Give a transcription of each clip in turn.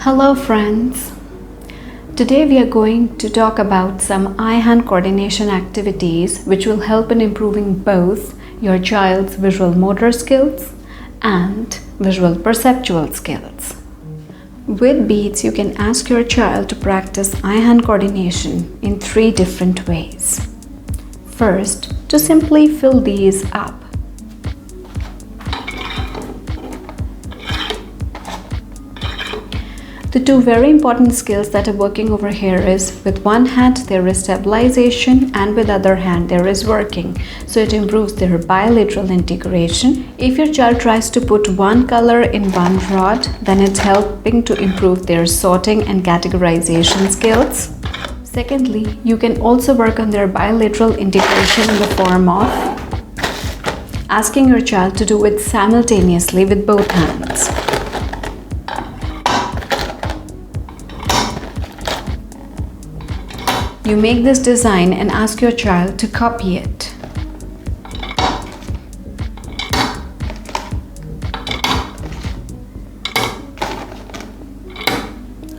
Hello friends. Today we are going to talk about some eye-hand coordination activities which will help in improving both your child's visual motor skills and visual perceptual skills. With beats, you can ask your child to practice eye-hand coordination in 3 different ways. First, to simply fill these up. The 2 very important skills that are working over here is with one hand there is stabilization and with other hand there is working. So it improves their bilateral integration. If your child tries to put one color in one rod, then it's helping to improve their sorting and categorization skills. Secondly, you can also work on their bilateral integration in the form of asking your child to do it simultaneously with both hands. You make this design and ask your child to copy it.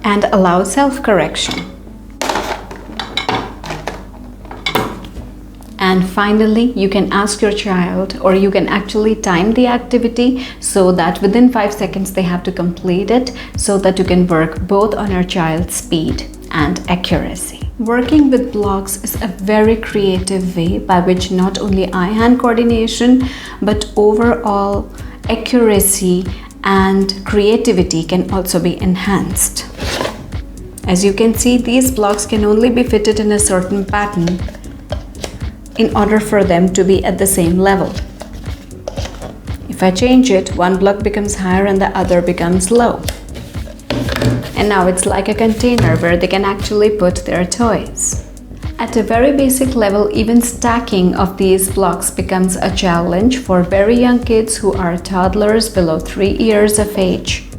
And allow self-correction. And finally, you can ask your child, or you can actually time the activity so that within 5 seconds they have to complete it, so that you can work both on your child's speed and accuracy. Working with blocks is a very creative way by which not only eye-hand coordination but overall accuracy and creativity can also be enhanced. As you can see, these blocks can only be fitted in a certain pattern in order for them to be at the same level. If I change it, one block becomes higher and the other becomes low. And now it's like a container where they can actually put their toys. At a very basic level, even stacking of these blocks becomes a challenge for very young kids who are toddlers below 3 years of age.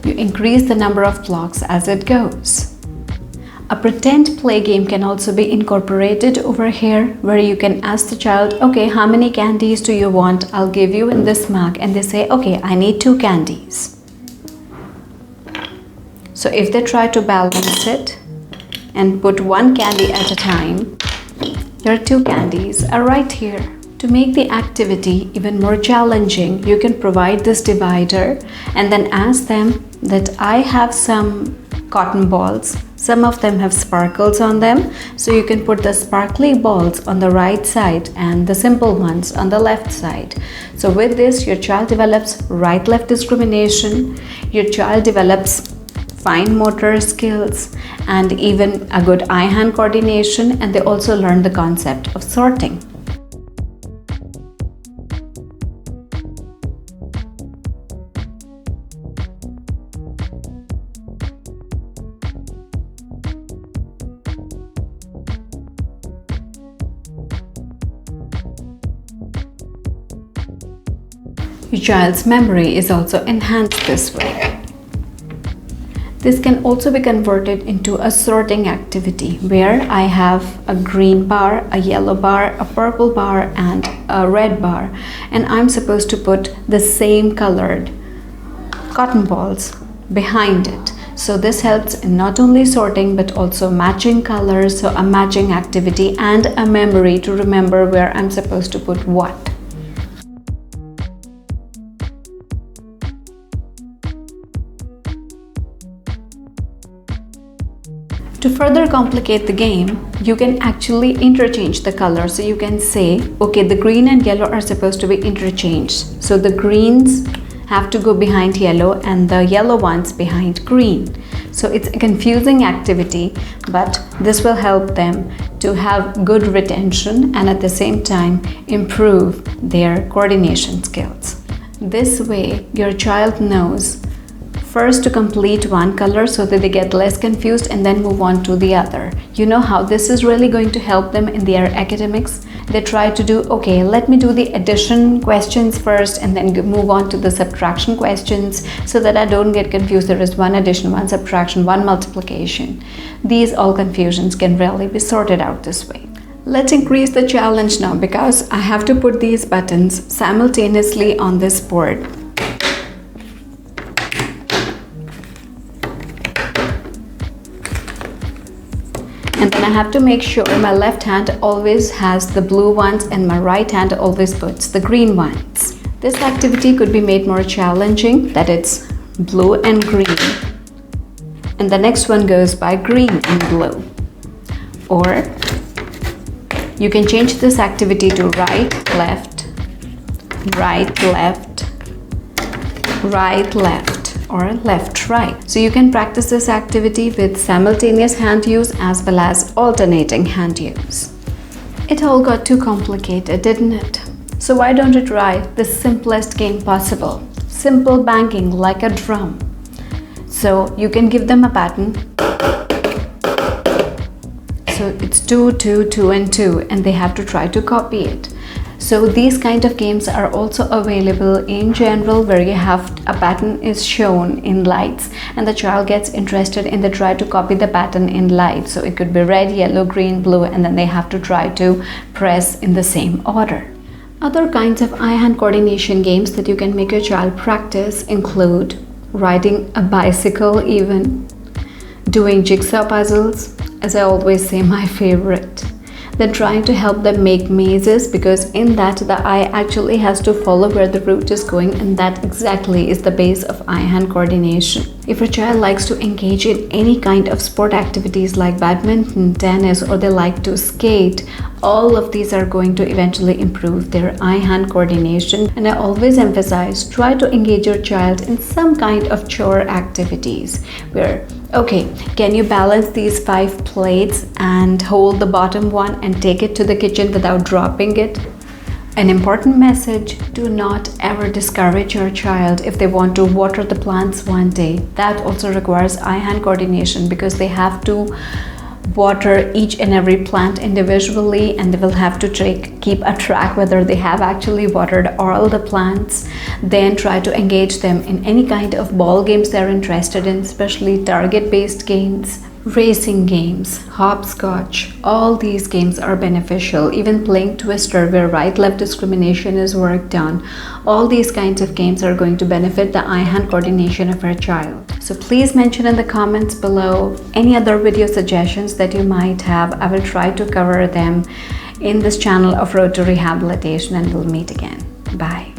You increase the number of blocks as it goes. A pretend play game can also be incorporated over here, where you can ask the child, okay, how many candies do you want? I'll give you in this mug. And they say, okay, I need 2 candies. So if they try to balance it and put 1 candy at a time, your 2 candies are right here. To make the activity even more challenging, you can provide this divider and then ask them that I have some cotton balls. Some of them have sparkles on them, so you can put the sparkly balls on the right side and the simple ones on the left side. So with this, your child develops right-left discrimination, your child develops fine motor skills and even a good eye-hand coordination, and they also learn the concept of sorting. Your child's memory is also enhanced this way. This can also be converted into a sorting activity where I have a green bar, a yellow bar, a purple bar and a red bar, and I'm supposed to put the same colored cotton balls behind it. So this helps in not only sorting but also matching colors, so a matching activity and a memory to remember where I'm supposed to put what. To further complicate the game, you can actually interchange the color. So you can say, okay, the green and yellow are supposed to be interchanged. So the greens have to go behind yellow and the yellow ones behind green. So it's a confusing activity, but this will help them to have good retention and at the same time improve their coordination skills. This way, your child knows first to complete one color so that they get less confused and then move on to the other. You know how this is really going to help them in their academics? They try to do, okay, let me do the addition questions first and then move on to the subtraction questions so that I don't get confused. There is one addition, one subtraction, one multiplication. These all confusions can really be sorted out this way. Let's increase the challenge now because I have to put these buttons simultaneously on this board. And then I have to make sure my left hand always has the blue ones and my right hand always puts the green ones. This activity could be made more challenging, that it's blue and green. And the next one goes by green and blue. Or you can change this activity to right, left, right, left, right, left, or left, right. So you can practice this activity with simultaneous hand use as well as alternating hand use. It all got too complicated, didn't it? So why don't you try the simplest game possible? Simple banging like a drum. So you can give them a pattern. So it's 2, 2, 2 and 2 and they have to try to copy it. So these kind of games are also available in general where you have a pattern is shown in lights and the child gets interested in the try to copy the pattern in light. So it could be red, yellow, green, blue and then they have to try to press in the same order. Other kinds of eye-hand coordination games that you can make your child practice include riding a bicycle even, doing jigsaw puzzles, as I always say my favorite. Then trying to help them make mazes because in that the eye actually has to follow where the route is going and that exactly is the base of eye-hand coordination. If your child likes to engage in any kind of sport activities like badminton, tennis or they like to skate, all of these are going to eventually improve their eye-hand coordination. And I always emphasize, try to engage your child in some kind of chore activities where okay, can you balance these 5 plates and hold the bottom one and take it to the kitchen without dropping it? An important message, do not ever discourage your child if they want to water the plants one day. That also requires eye-hand coordination because they have to water each and every plant individually and they will have to keep a track whether they have actually watered all the plants. Then try to engage them in any kind of ball games they're interested in, especially target-based games, racing games, hopscotch. All these games are beneficial. Even playing Twister where right-left discrimination is worked on. All these kinds of games are going to benefit the eye-hand coordination of our child. So please mention in the comments below any other video suggestions that you might have. I will try to cover them in this channel of Road to Rehabilitation and we'll meet again. Bye.